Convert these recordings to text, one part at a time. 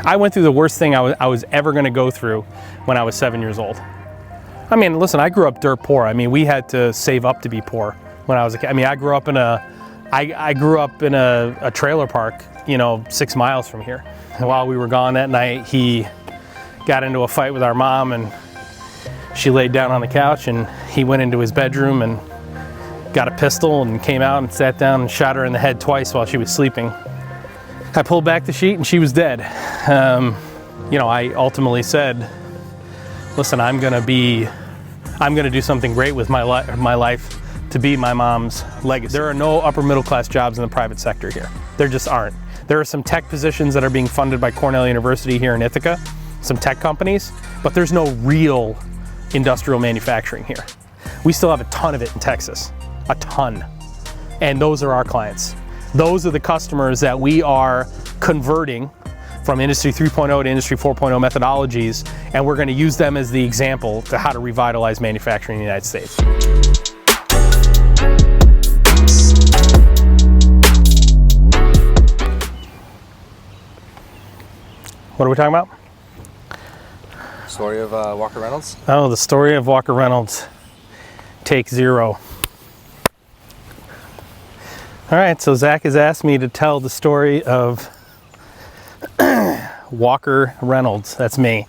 I went through the worst thing I was ever going to go through when I was 7 years old. I mean, listen, I grew up dirt poor. I mean, we had to save up to be poor when I was a kid. I mean, I grew up in a trailer park, 6 miles from here. And while we were gone that night, he got into a fight with our mom, and she laid down on the couch, and he went into his bedroom and got a pistol and came out and sat down and shot her in the head twice while she was sleeping. I pulled back the sheet and she was dead. I ultimately said, listen, I'm gonna do something great with my life to be my mom's legacy. There are no upper middle class jobs in the private sector here. There just aren't. There are some tech positions that are being funded by Cornell University here in Ithaca, some tech companies, but there's no real industrial manufacturing here. We still have a ton of it in Texas, a ton. And those are our clients. Those are the customers that we are converting from Industry 3.0 to Industry 4.0 methodologies, and we're going to use them as the example to how to revitalize manufacturing in the United States. What are we talking about? Story of Walker Reynolds? Oh, the story of Walker Reynolds. Take 0. All right, so Zach has asked me to tell the story of Walker Reynolds. That's me.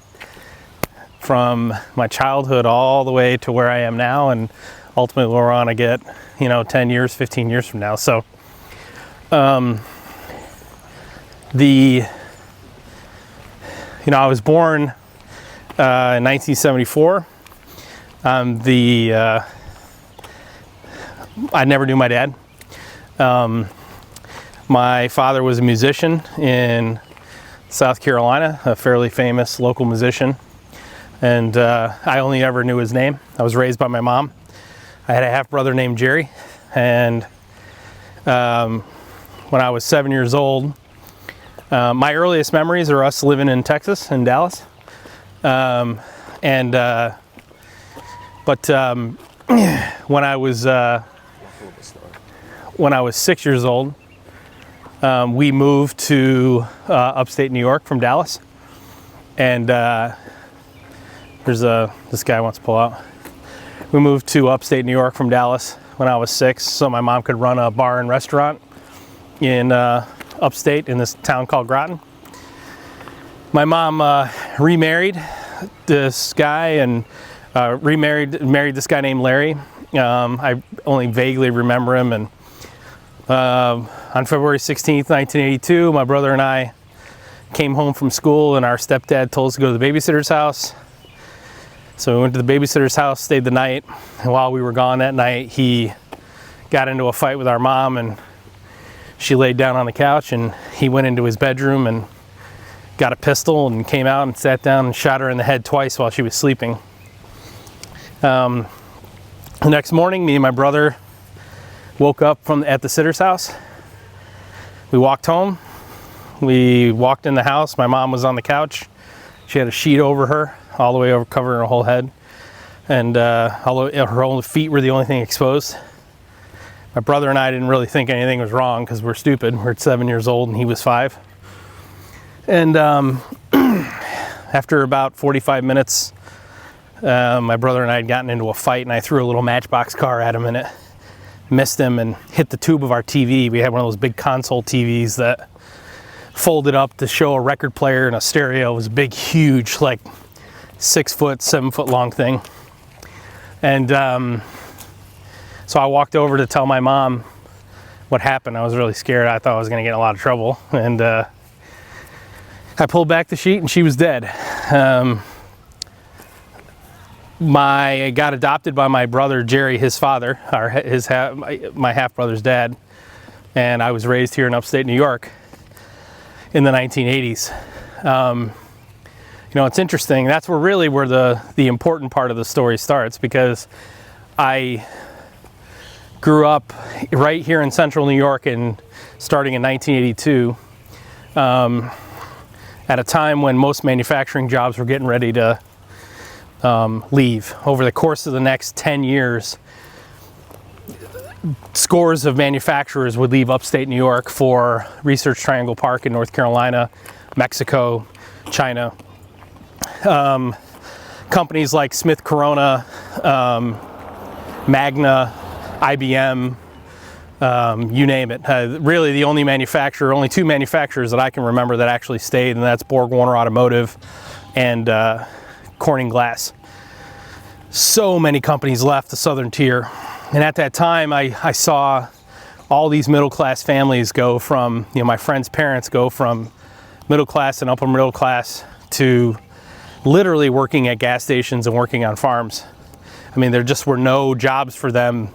From my childhood all the way to where I am now, and ultimately where I want to get, 10 years, 15 years from now. So, I was born in 1974. I never knew my dad. My father was a musician in South Carolina, a fairly famous local musician, and I only ever knew his name. I was raised by my mom. I had a half brother named Jerry, and when I was 7 years old, my earliest memories are us living in Texas, in Dallas, when I was 6 years old, we moved to upstate New York from Dallas, and this guy wants to pull out. We moved to upstate New York from Dallas when I was 6, so my mom could run a bar and restaurant in upstate in this town called Groton. My mom remarried this guy and married this guy named Larry. I only vaguely remember him, and on February 16th, 1982, my brother and I came home from school, and our stepdad told us to go to the babysitter's house. So we went to the babysitter's house, stayed the night, and while we were gone that night, he got into a fight with our mom, and she laid down on the couch, and he went into his bedroom and got a pistol and came out and sat down and shot her in the head twice while she was sleeping. The next morning, me and my brother woke up at the sitter's house. We walked home. We walked in the house. My mom was on the couch. She had a sheet over her, all the way over, covering her whole head. And her whole feet were the only thing exposed. My brother and I didn't really think anything was wrong because we're stupid. We're 7 years old and he was 5. And after about 45 minutes, my brother and I had gotten into a fight, and I threw a little Matchbox car at him, and it missed him and hit the tube of our TV. We had one of those big console TVs that folded up to show a record player and a stereo. It was a big, huge, like 6 foot, 7 foot long thing. And so I walked over to tell my mom what happened. I was really scared. I thought I was going to get in a lot of trouble. And I pulled back the sheet and she was dead. I got adopted by my brother Jerry, his father, my half brother's dad, and I was raised here in upstate New York in the 1980s. It's interesting. That's where the important part of the story starts, because I grew up right here in central New York, and starting in 1982, at a time when most manufacturing jobs were getting ready to leave. Over the course of the next 10 years, scores of manufacturers would leave upstate New York for Research Triangle Park in North Carolina, Mexico, China. Companies like Smith Corona, Magna, IBM, you name it. Really the only two manufacturers that I can remember that actually stayed, and that's Borg Warner Automotive and Corning Glass. So many companies left the southern tier. And at that time, I saw all these middle-class families go from, my friends' parents go from middle class and upper middle class to literally working at gas stations and working on farms. I mean, there just were no jobs for them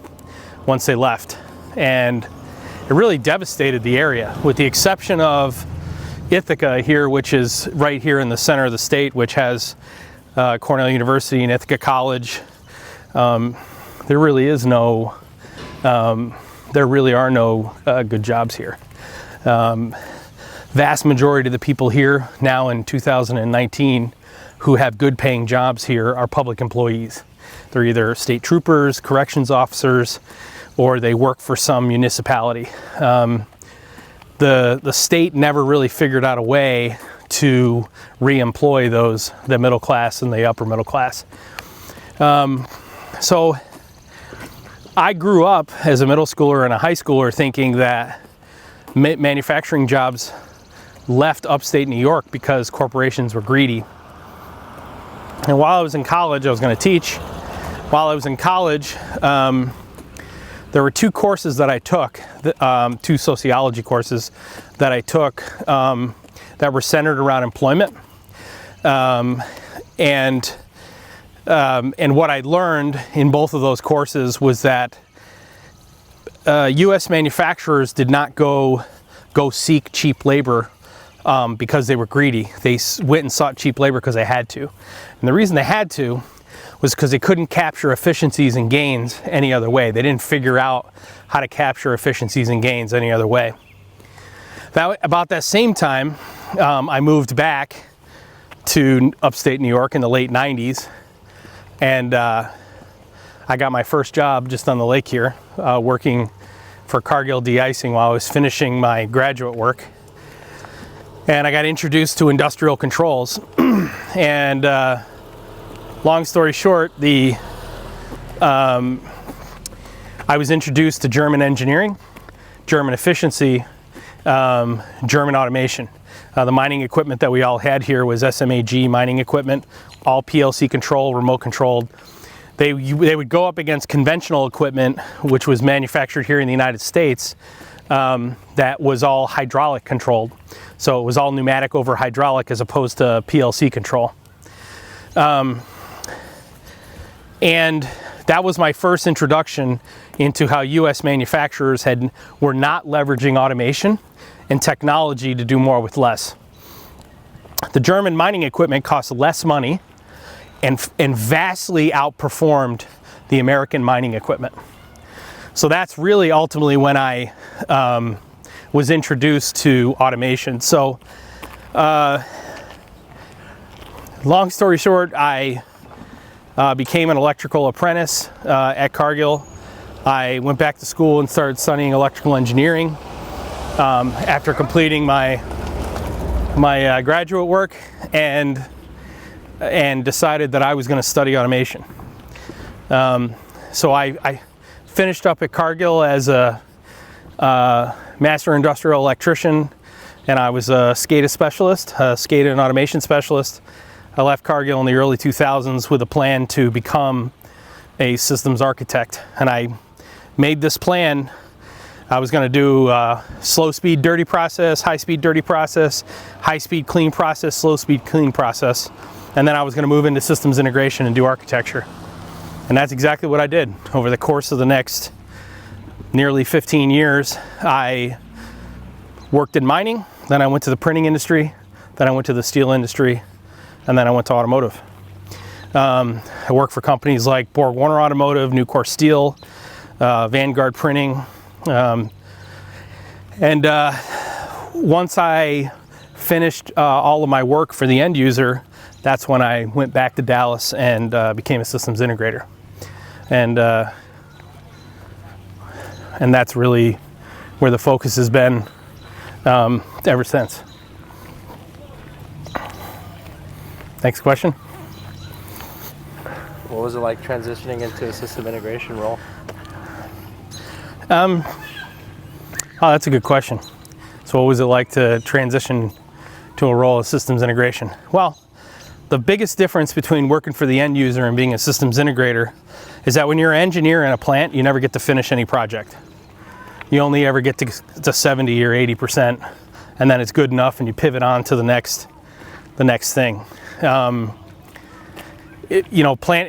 once they left. And it really devastated the area, with the exception of Ithaca here, which is right here in the center of the state, which has Cornell University and Ithaca College. There really are no good jobs here. Vast majority of the people here now in 2019 who have good paying jobs here are public employees. They're either state troopers, corrections officers, or they work for some municipality. The state never really figured out a way to re-employ the middle class and the upper middle class. So I grew up as a middle schooler and a high schooler thinking that manufacturing jobs left upstate New York because corporations were greedy. And while I was in college, I was going to teach. While I was in college, there were two courses that I took, two sociology courses that I took that were centered around employment. And what I learned in both of those courses was that U.S. manufacturers did not go seek cheap labor because they were greedy. They went and sought cheap labor because they had to. And the reason they had to was because they couldn't capture efficiencies and gains any other way. They didn't figure out how to capture efficiencies and gains any other way. About that same time, I moved back to upstate New York in the late 90s, and I got my first job just on the lake here, working for Cargill de-icing while I was finishing my graduate work. And I got introduced to industrial controls. And long story short, I was introduced to German engineering, German efficiency, German automation. The mining equipment that we all had here was SMAG mining equipment, all PLC controlled, remote controlled. They would go up against conventional equipment, which was manufactured here in the United States, that was all hydraulic controlled. So it was all pneumatic over hydraulic as opposed to PLC control. And that was my first introduction into how U.S. manufacturers were not leveraging automation and technology to do more with less. The German mining equipment cost less money and vastly outperformed the American mining equipment. So that's really ultimately when I was introduced to automation. So long story short, I became an electrical apprentice at Cargill. I went back to school and started studying electrical engineering. After completing my graduate work, and decided that I was going to study automation. So I finished up at Cargill as a master industrial electrician, and I was a SCADA specialist, a SCADA and automation specialist. I left Cargill in the early 2000s with a plan to become a systems architect, and I made this plan. I was going to do slow speed dirty process, high speed dirty process, high speed clean process, slow speed clean process, and then I was going to move into systems integration and do architecture. And that's exactly what I did. Over the course of the next nearly 15 years, I worked in mining, then I went to the printing industry, then I went to the steel industry, and then I went to automotive. I worked for companies like Borg Warner Automotive, Nucor Steel, Vanguard Printing. Once I finished all of my work for the end user, that's when I went back to Dallas and became a systems integrator. And that's really where the focus has been ever since. Next question. What was it like transitioning into a system integration role? Oh, that's a good question. So what was it like to transition to a role of systems integration? Well, the biggest difference between working for the end user and being a systems integrator is that when you're an engineer in a plant, you never get to finish any project. You only ever get to 70 or 80%, and then it's good enough and you pivot on to the next thing. Plant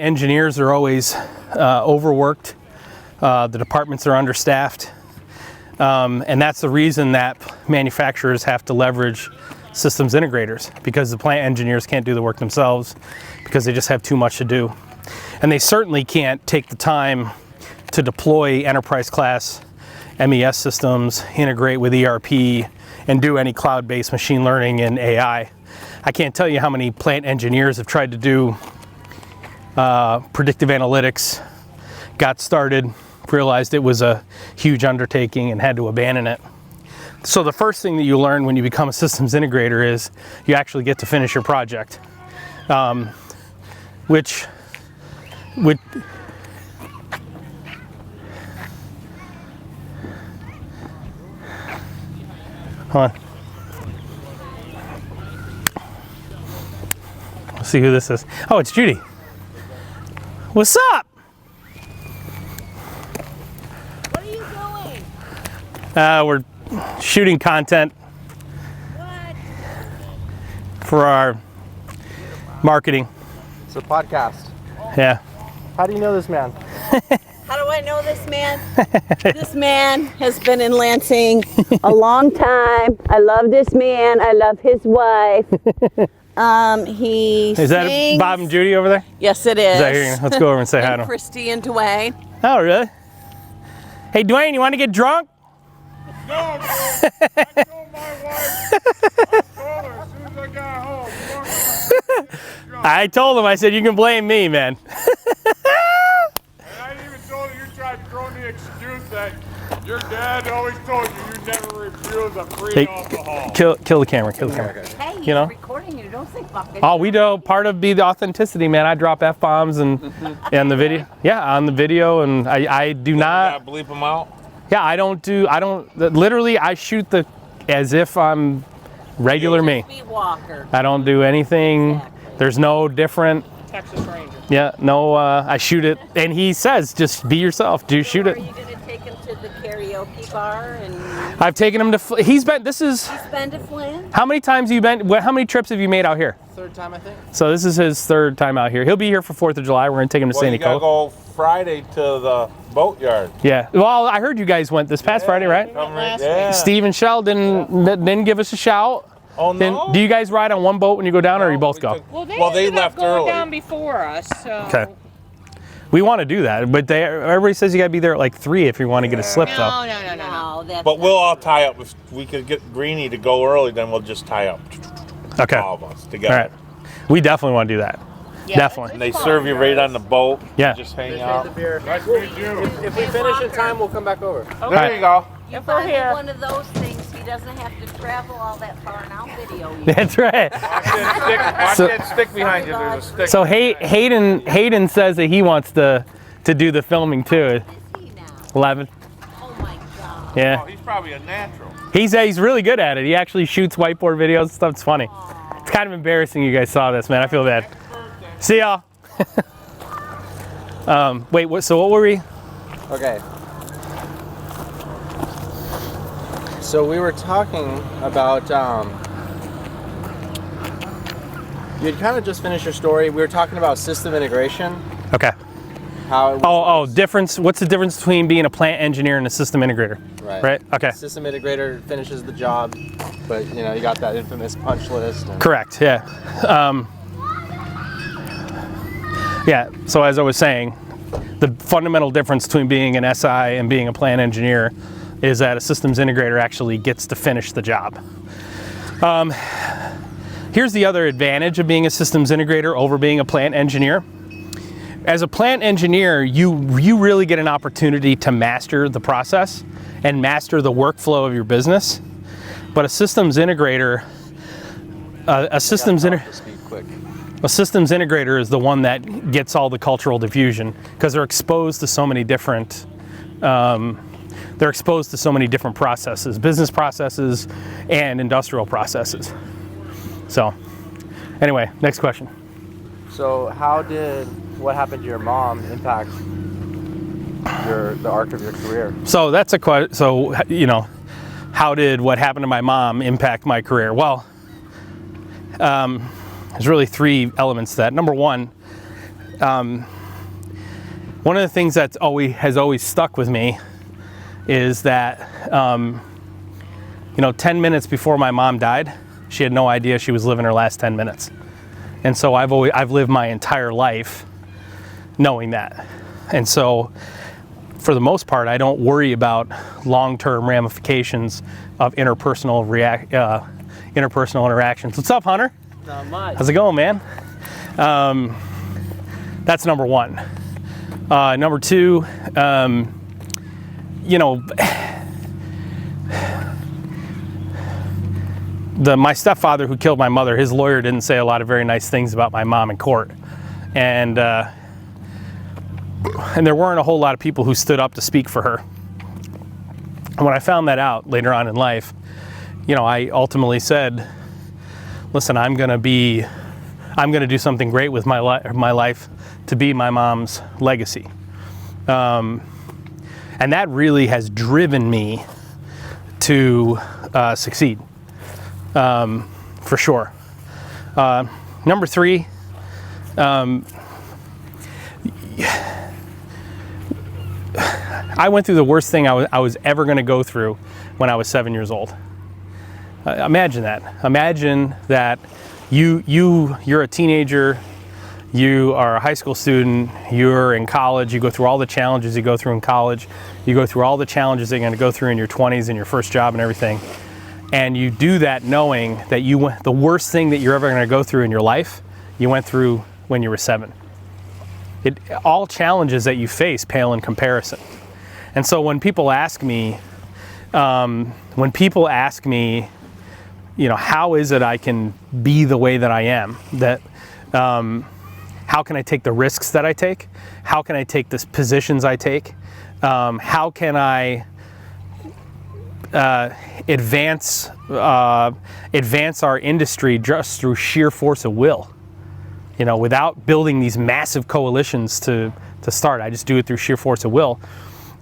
engineers are always overworked. The departments are understaffed. And that's the reason that manufacturers have to leverage systems integrators, because the plant engineers can't do the work themselves because they just have too much to do. And they certainly can't take the time to deploy enterprise class MES systems, integrate with ERP, and do any cloud-based machine learning and AI. I can't tell you how many plant engineers have tried to do predictive analytics, got started, realized it was a huge undertaking and had to abandon it. So the first thing that you learn when you become a systems integrator is you actually get to finish your project, which would hold on. Let's see who this is. Oh, it's Judy. What's up? What are you doing? We're shooting content What? for our marketing. It's a podcast. Yeah. How do you know this man? How do I know this man? This man has been in Lansing a long time. I love this man. I love his wife. He Is that sings. Bob and Judy over there? Yes, it is. Is that here? Let's go over and say hi to And them. Christy and Dwayne. Oh, really? Hey, Dwayne, you want to get drunk? No, dude. I told my wife. I told her as soon as I got home. I told him, I said, you can blame me, man. And I even told her you tried throwing the excuse that your dad always told you you never refuse a free Hey, alcohol. kill the camera, kill the camera. Hey, he's You know? recording you. Don't say fuck it. Oh, we do. Part of the authenticity, man. I drop F-bombs and the video. Yeah, on the video, and I do not. Bleep them out. Yeah, literally, I shoot as if I'm regular me. Speed walker. I don't do anything. Exactly. There's no different. Texas Ranger. Yeah, no, I shoot it. And he says, just be yourself. Shoot Are it. you going to take him to the karaoke bar? And I've taken him to, he's been to Flint? How many times have you been, how many trips have you made out here? Third time, I think. So this is his third time out here. He'll be here for 4th of July. We're going to take him to Well, Sandy you gotta Cove. go Friday to the boatyard. Yeah. Well, I heard you guys went this past Friday, right? Yeah. Steve and Shell didn't give us a shout. Oh, Then, no? do you guys ride on one boat when you go down, or you both go? Well, Well, they they ended up left going early. down before us, so. Okay. We want to do that, but everybody says you got to be there at like 3 if you want to get a slip, though. No. No, that's But we'll not all true. tie up. If we could get Greenie to go early, then we'll just tie up. Okay. All of us All together. right. We definitely want to do that. Yeah, Definitely. And they serve you right on the boat. Yeah. Just hang Trade out. the beer. Nice to meet you. If we finish in time, we'll come back over. There you go. You If we're find here. one of those things, he doesn't have to travel all that far, and I'll video you. That's right. Watch that So- stick behind you. There's a stick. So Hayden says that he wants to do the filming too. Is he now? 11. Oh my God. Yeah. Oh, he's probably a natural. He's really good at it. He actually shoots whiteboard videos and stuff. It's funny. It's kind of embarrassing you guys saw this, man. I feel bad. See y'all. Wait, what were we? Okay. So we were talking about, you'd kind of just finished your story. We were talking about system integration, Okay. how it Oh, difference. What's the difference between being a plant engineer and a system integrator? Right. Okay. System integrator finishes the job, but you got that infamous punch list. And Correct. Yeah. Yeah. So as I was saying, the fundamental difference between being an SI and being a plant engineer is that a systems integrator actually gets to finish the job. Here's the other advantage of being a systems integrator over being a plant engineer. As a plant engineer, you really get an opportunity to master the process and master the workflow of your business. But a systems integrator, A systems Speak quick. A systems integrator is the one that gets all the cultural diffusion because they're exposed to so many different processes, business processes and industrial processes. So anyway, next question. So what happened to your mom impact the arc of your career? So that's a question. So, you know, how did what happened to my mom impact my career? Well, there's really three elements to that. Number one, one of the things that's has always stuck with me is that, 10 minutes before my mom died, she had no idea she was living her last 10 minutes. And so I've lived my entire life knowing that. And so for the most part, I don't worry about long-term ramifications of interpersonal interactions. What's up, Hunter? Not much. How's it going, man? That's number one. Number two, my stepfather who killed my mother, his lawyer didn't say a lot of very nice things about my mom in court. And there weren't a whole lot of people who stood up to speak for her. And when I found that out later on in life, I ultimately said, listen, I'm going to do something great with my life to be my mom's legacy. And that really has driven me to succeed, for sure. Number three, I went through the worst thing I was ever going to go through when I was 7 years old. Imagine that. Imagine that you're a teenager, you are a high school student, you're in college, you go through all the challenges you go through in college, you go through all the challenges you're going to go through in your 20s and your first job and everything. And you do that knowing that the worst thing that you're ever going to go through in your life, you went through when you were 7. All challenges that you face pale in comparison. And so when people ask me, how is it I can be the way that I am? How can I take the risks that I take? How can I take the positions I take? How can I advance our industry just through sheer force of will? Without building these massive coalitions to start. I just do it through sheer force of will.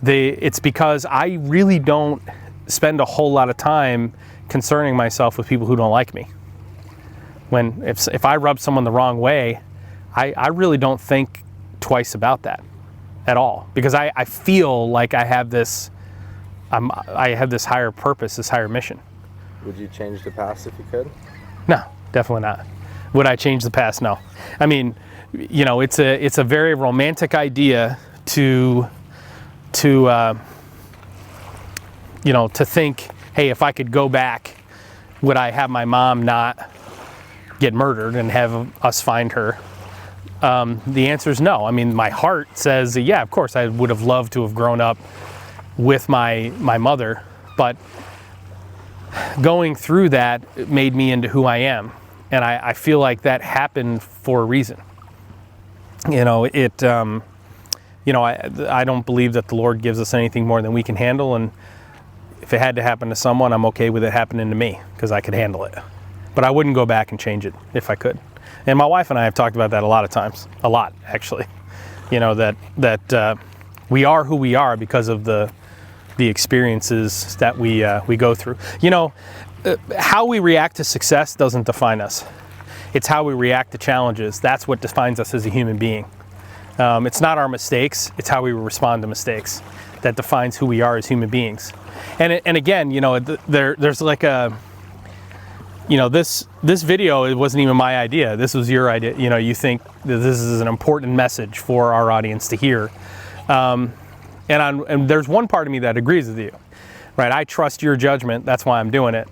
It's because I really don't spend a whole lot of time concerning myself with people who don't like me. If I rub someone the wrong way, I really don't think twice about that at all, because I feel like I have this higher purpose, this higher mission. Would you change the past if you could? No, definitely not. Would I change the past? No. I mean, it's a very romantic idea to think, hey, if I could go back, would I have my mom not get murdered and have us find her? The answer is no. I mean, my heart says, yeah, of course, I would have loved to have grown up with my mother, but going through that made me into who I am. And I feel like that happened for a reason. I don't believe that the Lord gives us anything more than we can handle. And if it had to happen to someone, I'm okay with it happening to me because I could handle it. But I wouldn't go back and change it if I could. And my wife and I have talked about that a lot of times, a lot actually. That we are who we are because of the experiences that we go through. How we react to success doesn't define us. It's how we react to challenges. That's what defines us as a human being. It's not our mistakes, it's how we respond to mistakes that defines who we are as human beings. And again, there's like a, this video, it wasn't even my idea. This was your idea. You think that this is an important message for our audience to hear. And there's one part of me that agrees with you. Right, I trust your judgment. That's why I'm doing it.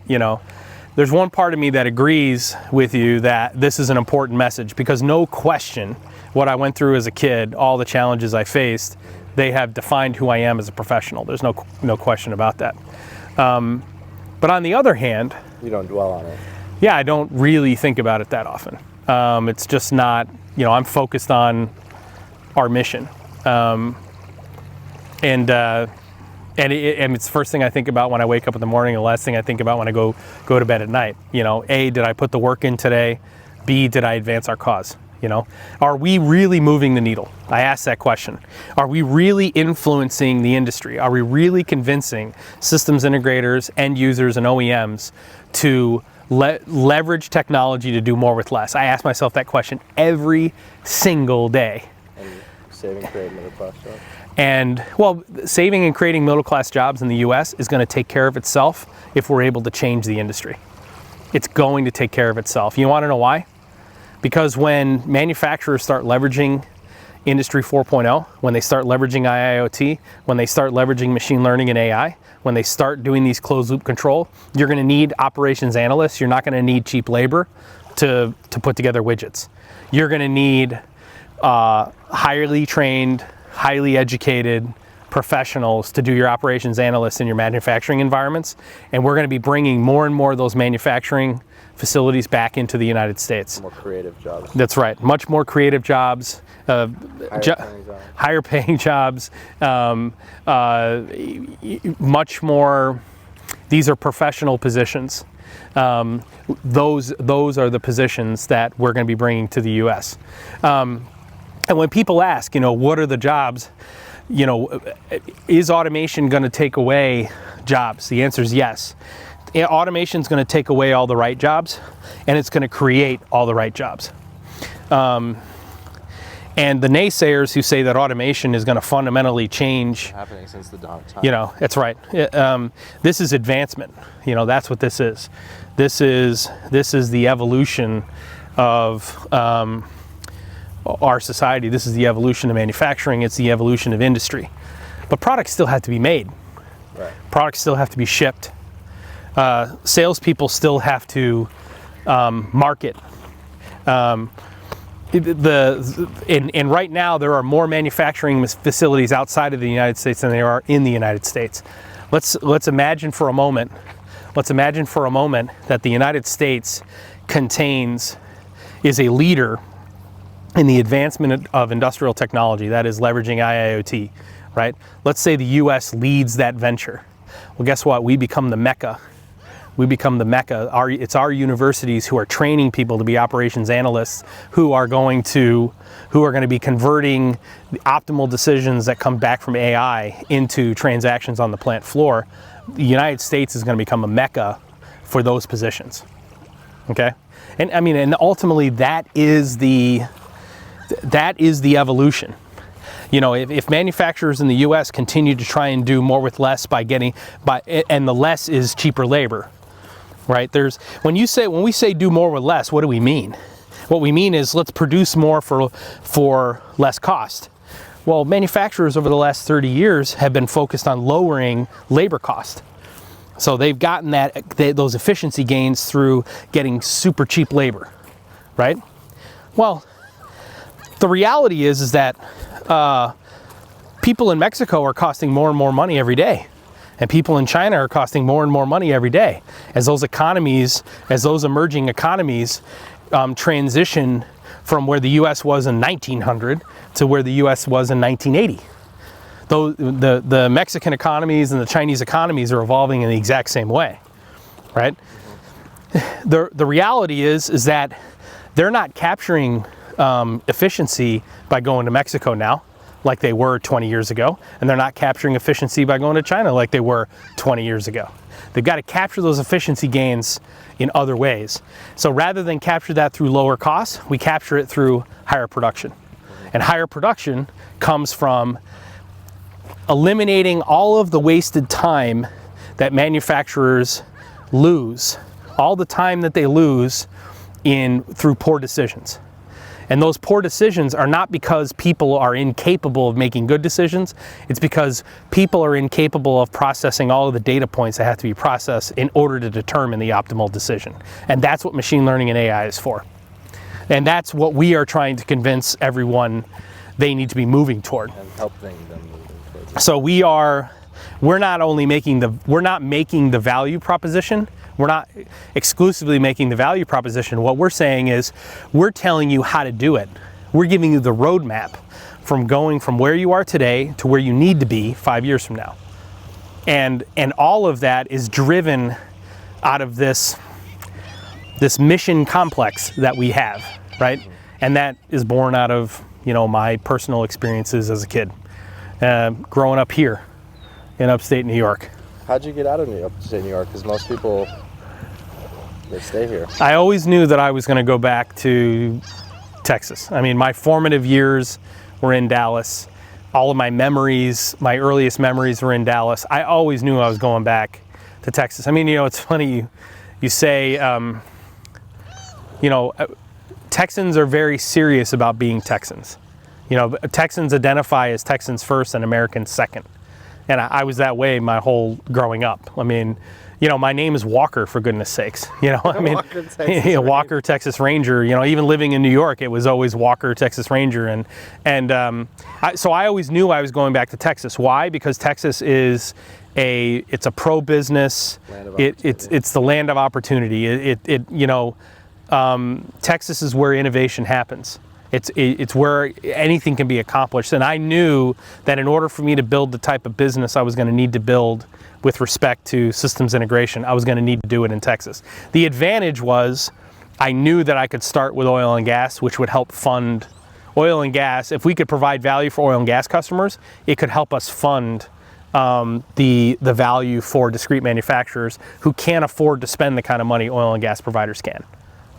There's one part of me that agrees with you that this is an important message, because no question, what I went through as a kid, all the challenges I faced, they have defined who I am as a professional. There's no question about that. But on the other hand, you don't dwell on it. Yeah, I don't really think about it that often. It's just not, I'm focused on our mission. And it's the first thing I think about when I wake up in the morning, the last thing I think about when I go to bed at night. A, did I put the work in today? B, did I advance our cause? Are we really moving the needle? I ask that question. Are we really influencing the industry? Are we really convincing systems integrators, end users, and OEMs to leverage technology to do more with less? I ask myself that question every single day. And saving, creating middle-class jobs. And, well, saving and creating middle-class jobs in the U.S. is going to take care of itself if we're able to change the industry. It's going to take care of itself. You want to know why? Because when manufacturers start leveraging Industry 4.0, when they start leveraging IIoT, when they start leveraging machine learning and AI, when they start doing these closed loop control, you're going to need operations analysts. You're not going to need cheap labor to put together widgets. You're going to need highly trained, highly educated professionals to do your operations analysts in your manufacturing environments. And we're going to be bringing more and more of those manufacturing facilities back into the United States. More creative jobs. That's right. Much more creative jobs, higher paying jobs, much more. These are professional positions. Those are the positions that we're going to be bringing to the U.S. And when people ask, what are the jobs? Is automation going to take away jobs? The answer is yes. Automation is going to take away all the right jobs, and it's going to create all the right jobs. And the naysayers who say that automation is going to fundamentally change, happening since the dawn of time. That's right. This is advancement. That's what this is. This is the evolution of our society. This is the evolution of manufacturing. It's the evolution of industry. But products still have to be made. Right. Products still have to be shipped. Salespeople still have to market. And right now there are more manufacturing facilities outside of the United States than there are in the United States. Let's imagine for a moment. Let's imagine for a moment that the United States is a leader in the advancement of industrial technology, that is leveraging IIoT, right? Let's say the U.S. leads that venture. Well, guess what? We become the Mecca. We become the Mecca. It's our universities who are training people to be operations analysts who are going to be converting the optimal decisions that come back from AI into transactions on the plant floor. The United States is going to become a Mecca for those positions. Okay? And ultimately that is the evolution. If manufacturers in the U.S. continue to try and do more with less and the less is cheaper labor, right? When we say do more with less, what do we mean? What we mean is let's produce more for less cost. Well, manufacturers over the last 30 years have been focused on lowering labor cost. So they've gotten those efficiency gains through getting super cheap labor, right? Well, the reality is that people in Mexico are costing more and more money every day. And people in China are costing more and more money every day. As those emerging economies transition from where the U.S. was in 1900 to where the U.S. was in 1980. The Mexican economies and the Chinese economies are evolving in the exact same way, right? The reality is that they're not capturing efficiency by going to Mexico now like they were 20 years ago, and they're not capturing efficiency by going to China like they were 20 years ago. They've got to capture those efficiency gains in other ways. So rather than capture that through lower costs, we capture it through higher production. And higher production comes from eliminating all of the wasted time that manufacturers lose, all the time that they lose through poor decisions. And those poor decisions are not because people are incapable of making good decisions. It's because people are incapable of processing all of the data points that have to be processed in order to determine the optimal decision. And that's what machine learning and AI is for. And that's what we are trying to convince everyone they need to be moving toward. And helping them move towards it. So we're not making the value proposition, We're not exclusively making the value proposition. What we're saying is we're telling you how to do it. We're giving you the roadmap from going from where you are today to where you need to be 5 years from now. And all of that is driven out of this mission complex that we have, right? And that is born out of, my personal experiences as a kid, growing up here in upstate New York. How'd you get out of upstate New York? Because most people, they stay here. I always knew that I was going to go back to Texas. I mean, my formative years were in Dallas. All of my memories, my earliest memories were in Dallas. I always knew I was going back to Texas. I mean, it's funny, you say, Texans are very serious about being Texans. Texans identify as Texans first and Americans second. And I was that way my whole growing up. I mean, my name is Walker, for goodness sakes. Walker, Texas Ranger. Even living in New York, it was always Walker, Texas Ranger. So I always knew I was going back to Texas. Why? Because Texas is it's a pro-business. It's the land of opportunity. Texas is where innovation happens. It's where anything can be accomplished. And I knew that in order for me to build the type of business I was going to need to build with respect to systems integration, I was going to need to do it in Texas. The advantage was I knew that I could start with oil and gas, which would help fund oil and gas. If we could provide value for oil and gas customers, it could help us fund the value for discrete manufacturers who can't afford to spend the kind of money oil and gas providers can.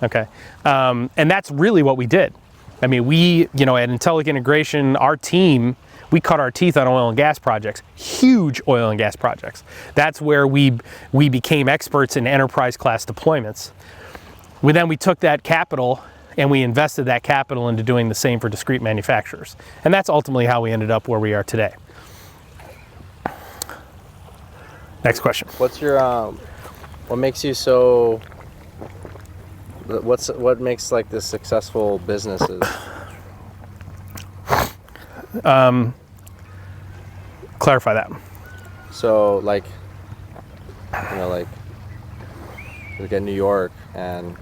Okay, and that's really what we did. I mean, we, at Intelligent Integration, our team, we cut our teeth on oil and gas projects, huge oil and gas projects. That's where we became experts in enterprise class deployments. Then we took that capital and we invested that capital into doing the same for discrete manufacturers. And that's ultimately how we ended up where we are today. Next question. What's your, what makes you so, what makes like this successful businesses? Clarify that. So like in New York, and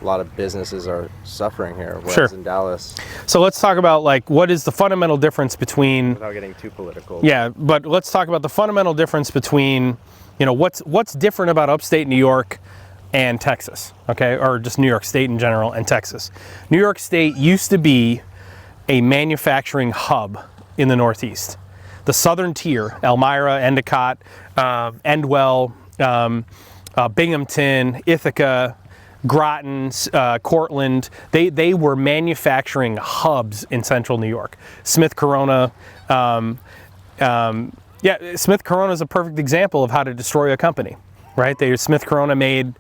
a lot of businesses are suffering here, whereas Sure. in Dallas. So let's talk about what is the fundamental difference between, Without getting too political. yeah, but let's talk about the fundamental difference between, what's different about upstate New York and Texas, okay, or just New York State in general and Texas. New York State used to be a manufacturing hub in the Northeast. The southern tier, Elmira, Endicott, Endwell, Binghamton, Ithaca, Groton, Cortland, they were manufacturing hubs in central New York. Smith Corona, Smith Corona is a perfect example of how to destroy a company, right? Smith Corona made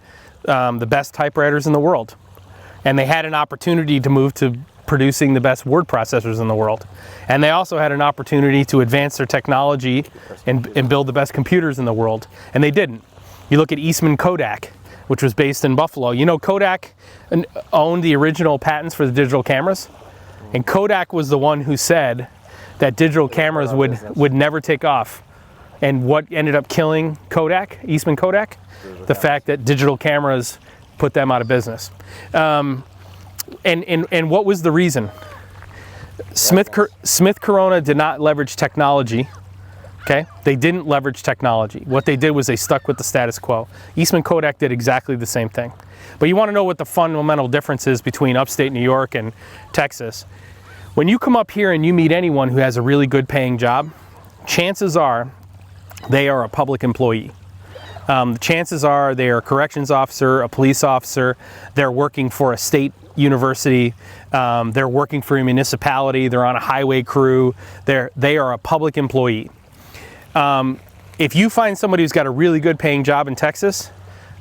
the best typewriters in the world, and they had an opportunity to move to producing the best word processors in the world. And they also had an opportunity to advance their technology and build the best computers in the world, and they didn't. You look at Eastman Kodak, which was based in Buffalo. Kodak owned the original patents for the digital cameras, and Kodak was the one who said that digital cameras would never take off. And what ended up killing Kodak, Eastman Kodak? The fact that digital cameras put them out of business. And what was the reason? Smith Corona did not leverage technology. Okay, they didn't leverage technology. What they did was they stuck with the status quo. Eastman Kodak did exactly the same thing. But you want to know what the fundamental difference is between upstate New York and Texas. When you come up here and you meet anyone who has a really good paying job, chances are they are a public employee. The chances are they are a corrections officer, a police officer, they're working for a state university, they're working for a municipality, they're on a highway crew, they are a public employee. If you find somebody who's got a really good paying job in Texas,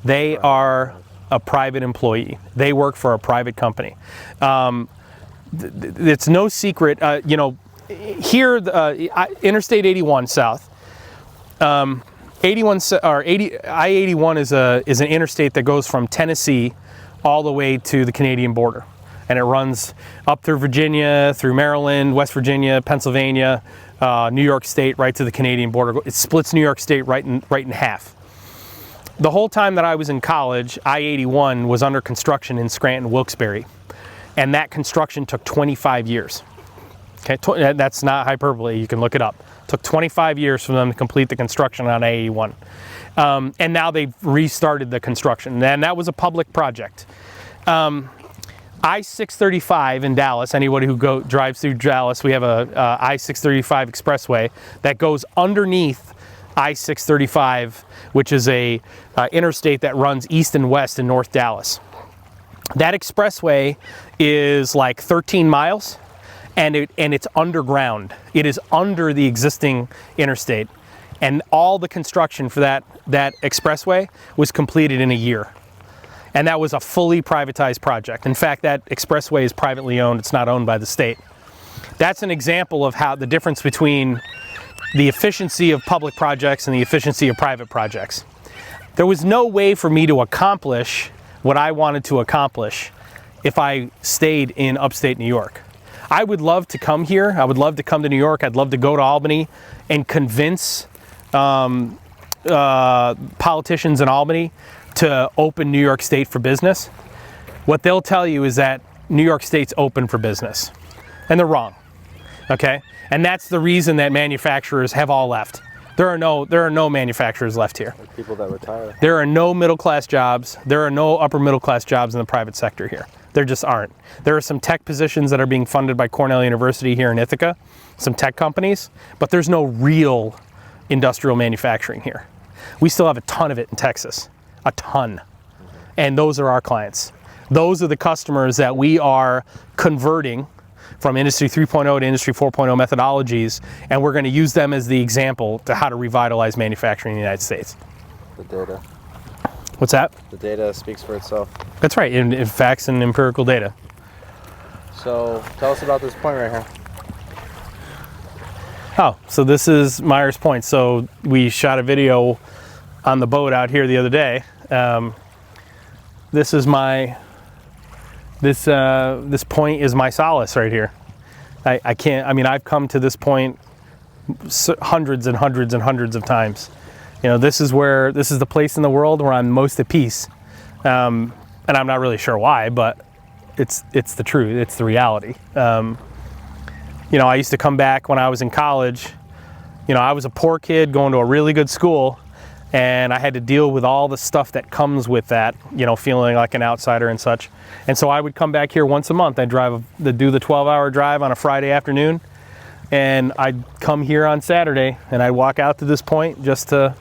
they are a private employee. They work for a private company. It's no secret, here, Interstate 81 South, I-81 is an interstate that goes from Tennessee all the way to the Canadian border. And it runs up through Virginia, through Maryland, West Virginia, Pennsylvania, New York State, right to the Canadian border. It splits New York State right in half. the whole time that I was in college, I-81 was under construction in Scranton, Wilkes-Barre, and that construction took 25 years. Okay, that's not hyperbole. You can look it up. It took 25 years for them to complete the construction on I-81. And now they've restarted the construction, and that was a public project. I-635 in Dallas, anybody who drives through Dallas, we have a I-635 expressway that goes underneath I-635, which is a interstate that runs east and west in North Dallas. That expressway is like 13 miles, and it's underground. It is under the existing interstate, and all the construction for that expressway was completed in a year. And that was a fully privatized project. In fact, that expressway is privately owned. It's not owned by the state. That's an example of how the difference between the efficiency of public projects and the efficiency of private projects. There was no way for me to accomplish what I wanted to accomplish if I stayed in upstate New York. I would love to come here. I would love to come to New York. I'd love to go to Albany and convince politicians in Albany to open New York State for business. What they'll tell you is that New York State's open for business, and they're wrong. Okay, and that's the reason that manufacturers have all left. There are no manufacturers left here. Like people that retire. There are no middle class jobs. There are no upper middle class jobs in the private sector here. There just aren't. There are some tech positions that are being funded by Cornell University here in Ithaca, some tech companies, but there's no real industrial manufacturing here. We still have a ton of it in Texas, a ton. And those are our clients. Those are the customers that we are converting from Industry 3.0 to Industry 4.0 methodologies, and we're going to use them as the example to how to revitalize manufacturing in the United States. The data. What's that? The data speaks for itself. That's right, in facts and empirical data. So tell us about this point right here. Oh, so this is Myers Point. So we shot a video on the boat out here the other day. This is this point is my solace right here. I've come to this point hundreds and hundreds and hundreds of times. You know, this is the place in the world where I'm most at peace. And I'm not really sure why, but it's the truth, it's the reality. You know, I used to come back when I was in college. You know, I was a poor kid going to a really good school, and I had to deal with all the stuff that comes with that, you know, feeling like an outsider and such. And so I would come back here once a month. I'd do the 12-hour drive on a Friday afternoon, and I'd come here on Saturday, and I'd walk out to this point just to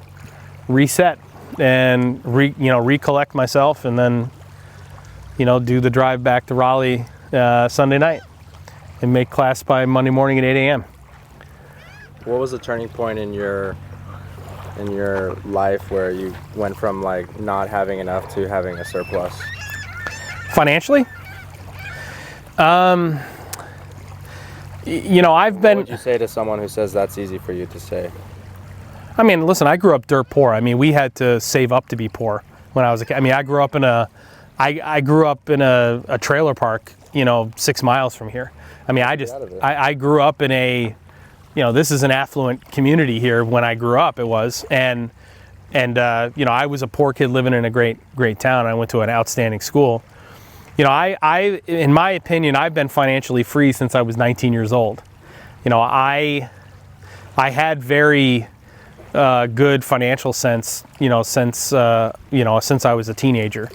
reset and recollect myself, and then, you know, do the drive back to Raleigh Sunday night and make class by Monday morning at 8 a.m. What was the turning point in your life where you went from like not having enough to having a surplus? Financially? You know, I've been... What would you say to someone who says that's easy for you to say? I mean, listen, I grew up dirt poor. I mean, we had to save up to be poor when I was a kid. I mean, I grew up in a trailer park, you know, 6 miles from here. I mean, I grew up in a, you know, this is an affluent community here. When I grew up, it was, and you know, I was a poor kid living in a great town. I went to an outstanding school. You know, I in my opinion, I've been financially free since I was 19 years old. You know, I had very good financial sense, you know, since I was a teenager,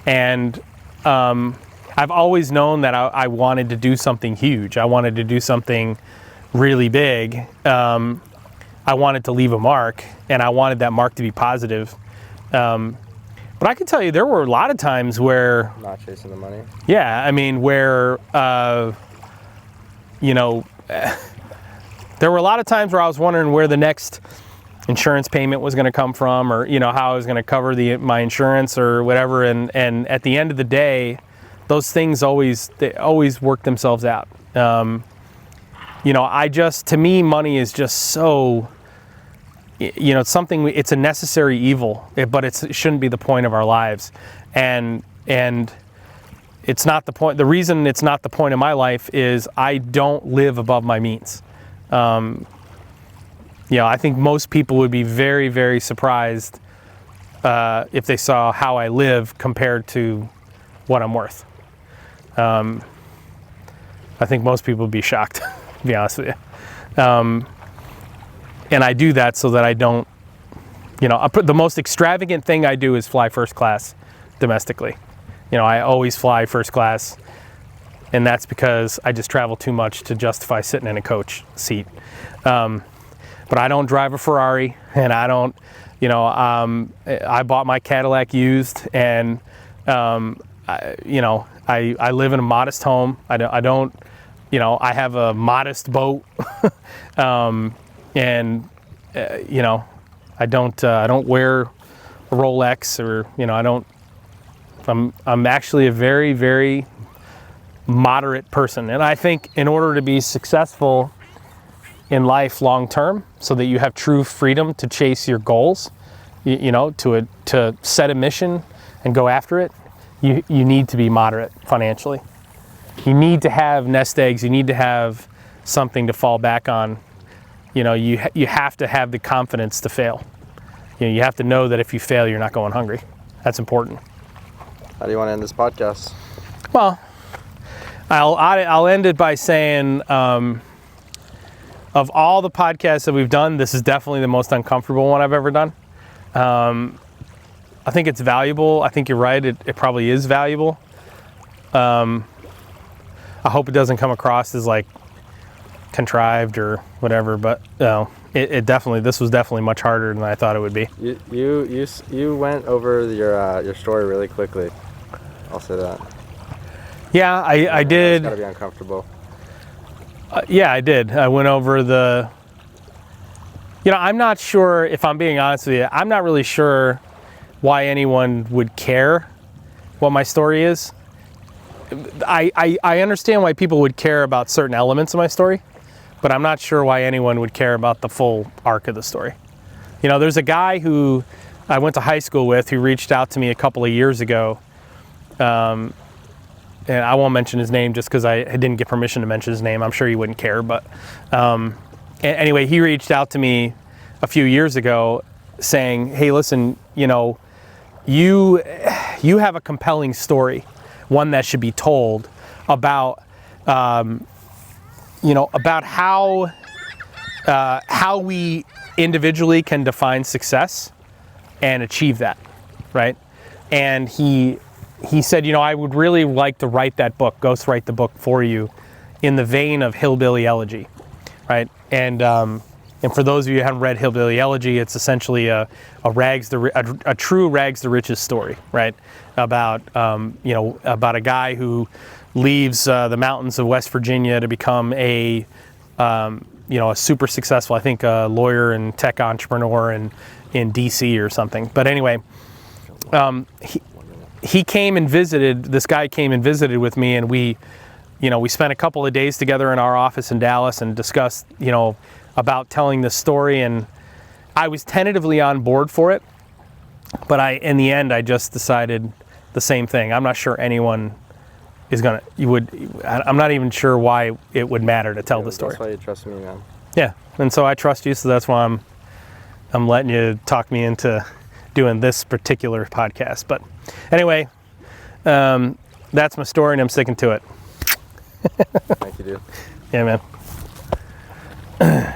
and I've always known that I wanted to do something huge. I wanted to do something really big. I wanted to leave a mark, and I wanted that mark to be positive. But I can tell you, there were a lot of times where... Not chasing the money? Yeah, I mean, where, you know, there were a lot of times where I was wondering where the next insurance payment was going to come from, or, you know, how I was going to cover my insurance or whatever. And at the end of the day, those things always work themselves out. You know, to me, money is just so, you know, it's a necessary evil, but it shouldn't be the point of our lives. And it's not the point. The reason it's not the point of my life is I don't live above my means. You know, I think most people would be very, very surprised if they saw how I live compared to what I'm worth. I think most people would be shocked, to be honest with you. And I do that so that I don't, the most extravagant thing I do is fly first class domestically. I always fly first class, and that's because I just travel too much to justify sitting in a coach seat. But I don't drive a Ferrari, and I don't, I bought my Cadillac used, and I live in a modest home. I don't, I have a modest boat, and I don't wear a Rolex, or I'm actually a very, very moderate person, and I think in order to be successful in life long term, so that you have true freedom to chase your goals, to set a mission and go after it, you need to be moderate financially. You need to have nest eggs. You need to have something to fall back on. You have to have the confidence to fail. You have to know that if you fail, you're not going hungry. That's important. How do you want to end this podcast? Well, I'll end it by saying, of all the podcasts that we've done, this is definitely the most uncomfortable one I've ever done. I think it's valuable. I think you're right. It probably is valuable. I hope it doesn't come across as like contrived or whatever, but this was definitely much harder than I thought it would be. You went over your story really quickly. I'll say that. Yeah, I did. It's gotta be uncomfortable. Yeah, I did. I went over the. I'm not sure, if I'm being honest with you, I'm not really sure why anyone would care what my story is. I understand why people would care about certain elements of my story, but I'm not sure why anyone would care about the full arc of the story. There's a guy who I went to high school with who reached out to me a couple of years ago. And I won't mention his name just because I didn't get permission to mention his name. I'm sure he wouldn't care, but anyway, he reached out to me a few years ago saying, hey, listen, you have a compelling story, one that should be told about, about how we individually can define success and achieve that, right? And he said, I would really like to write that book, ghostwrite the book for you, in the vein of Hillbilly Elegy, right? And for those of you who haven't read Hillbilly Elegy, it's essentially a true rags to riches story, right? About about a guy who leaves the mountains of West Virginia to become a super successful, I think, lawyer and tech entrepreneur in DC or something. But anyway, he came and visited. This guy came and visited with me, and we spent a couple of days together in our office in Dallas and discussed, about telling this story. And I was tentatively on board for it, but in the end, I just decided the same thing. I'm not sure anyone is I'm not even sure why it would matter to tell the story. That's why you trust me, man. Yeah, and so I trust you, so that's why I'm letting you talk me into doing this particular podcast. But anyway, that's my story, and I'm sticking to it. Thank you, dude. Yeah, man.